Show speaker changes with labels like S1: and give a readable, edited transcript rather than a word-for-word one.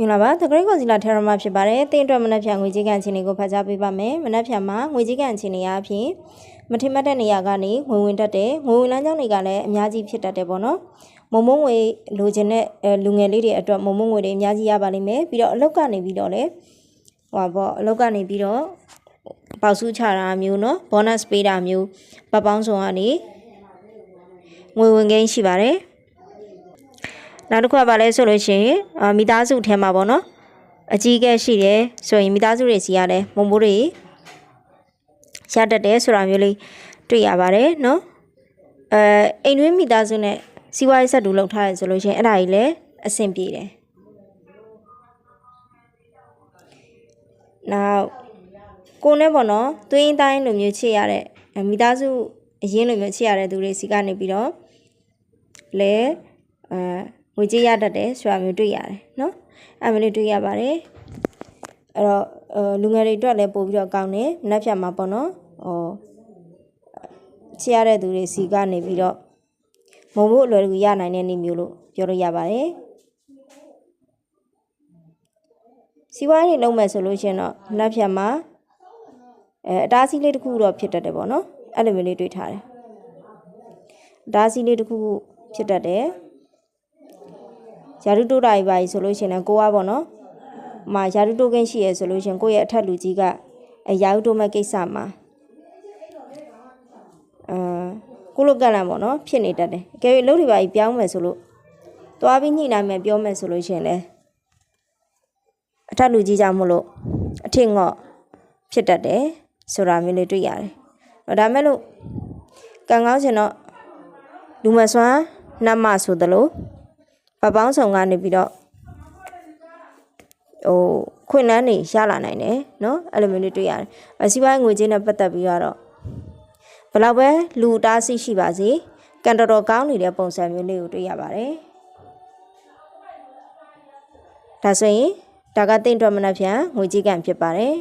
S1: င်္ဂလာပါသကရိကိုစီလာထေရမဖြစ်ပါတယ်တင်းအတွက်မနက်ဖြန်ငွေကြေးကန်အခြေအနေကိုဖတ်ကြားပေးပါမယ်မနက်ဖြန်မှာငွေကြေးကန်အခြေအနေအဖြစ်မထင်မှတ်တဲ့နေရာကနေငွေဝင်တတ်တယ်ငွေဝင်လမ်းကြောင်းတွေကလည်းအများကြီးဖြစ်တတ်တယ်ပေါ့နော်မုံမုံငွေလိုချင်တဲ့လူငယ်လေးတွေအတွက်မုံမုံငွေတွေအများကြီးရပါလိမ့်မယ်ပြီးတော့အလောက်ကနေပြီးတော့လေဟောပေါ့အလောက်ကနေပြီးတော့ပေါက်စုချတာမျိုးနော်ဘောနပ်ပေးတာမျိုးပတ်ပေါင်းစုံကနေငွေဝင်ကိန်းရှိပါတယ်နောက်တစ်ခုကပါလဲဆိုလို့ရှိရင်မိသားစုထဲမှာပေါ့နော်အကြီးကဲရှိတယ်ဆိုရင်မိသားစုတွေစီရတယ်မုံမိုးတွေရတတ်တယ်ဆိုတာမျိုးလေးတွေ့ရပါတယ်နော်အိမ်တွင်းမိသားစုနဲ့စီးပွားရေးဆက်တူလုပ်ထားရဆိုလို့ရှိရင်အဲ့ဒါကြီးလည်းအဆင်ပြေတယ်နောက်ကိုနဲ့ပေါ့နော်သွင်းတိုင်းလိုမျိုးချစ်ရတဲ့မိသားစုအရင်လိုမျိုးချစ်ရတဲ့သူတွေစီကနေပြီးတော့လဲငွေကြေးရတတ်တယ်ဆိုတာမျိုးတွေ့ရတယ်နော်အဲ့မျိုးလေးတွေ့ရပါတယ်အဲ့တော့လူငယ်တွေအတွက်လည်းပို့ပြီးတော့ကောင်းတယ်မနှက်ဖြတ်မှာပေါ့နော်ချစ်ရတဲ့သူတွေစီကနေပြီးတော့မုံဖို့အလွယ်တကူရနိုင်တဲ့နေမျိုးလို့ပြောလို့ရပါတယ်စီဝိုင်းတွေလုံးမယ်ဆိုလို့ရှိရင်တော့မနှက်ဖြတ်မှာအတားစီးလေးတစ်ခုတော့ဖြစ်တတ်တယ်ပေါ့နော်အဲ့လိုမျိုးလေးတွေ့ထားတယ်အတားစီးလေးတစ်ခုဖြစ်တတ်တယ်ယာရုတိုးတာကြီးပါဆိုလို့ရှိရင်ကိုကပေါ့နော်ယာရုတိုးကင်းရှိရဆိုလို့ရှိရင်ကိုယ့်ရဲ့အထက်လူကြီးကယာရုတိုးမဲ့ကိစ္စမှာကိုလိုကန့်လန့်ပေါ့နော်ဖြစ်နေတတ်တယ်အကယ်၍အလုပ်တွေပါပြောင်းမယ်ဆိုလို့သွားပြီးညှိနှိုင်းမယ်ပြောမယ်ဆိုလို့ရှိရင်လည်းအထက်လူကြီးကြောင့်မလို့အထင်ငေါ့ဖြစ်တတ်တယ်ဆိုတာမျိုးလေးတွေ့ရတယ်ဒါမဲ့လို့ကံကောင်းချင်တော့လူမစွမ်းနတ်မဆိုသလိုပပေါင်းဆောင်ကနေပြီးတော့ခွင့်လန်းနေရလာနိုင်တယ်နော်အဲ့လိုမျိုးလေးတွေ့ရတယ်စီးပွားရေးငွေကြေးနဲ့ပတ်သက်ပြီးတော့ဘယ်လောက်ပဲလူတားဆီးရှိပါစေကန်တော်ကောင်းနေတဲ့ပုံစံမျိုးလေးကိုတွေ့ရပါတယ်ဒါဆိုရင်ဒါကတင့်အတွက်မနှက်ဖြန်ငွေကြေးကန်ဖြစ်ပါတယ်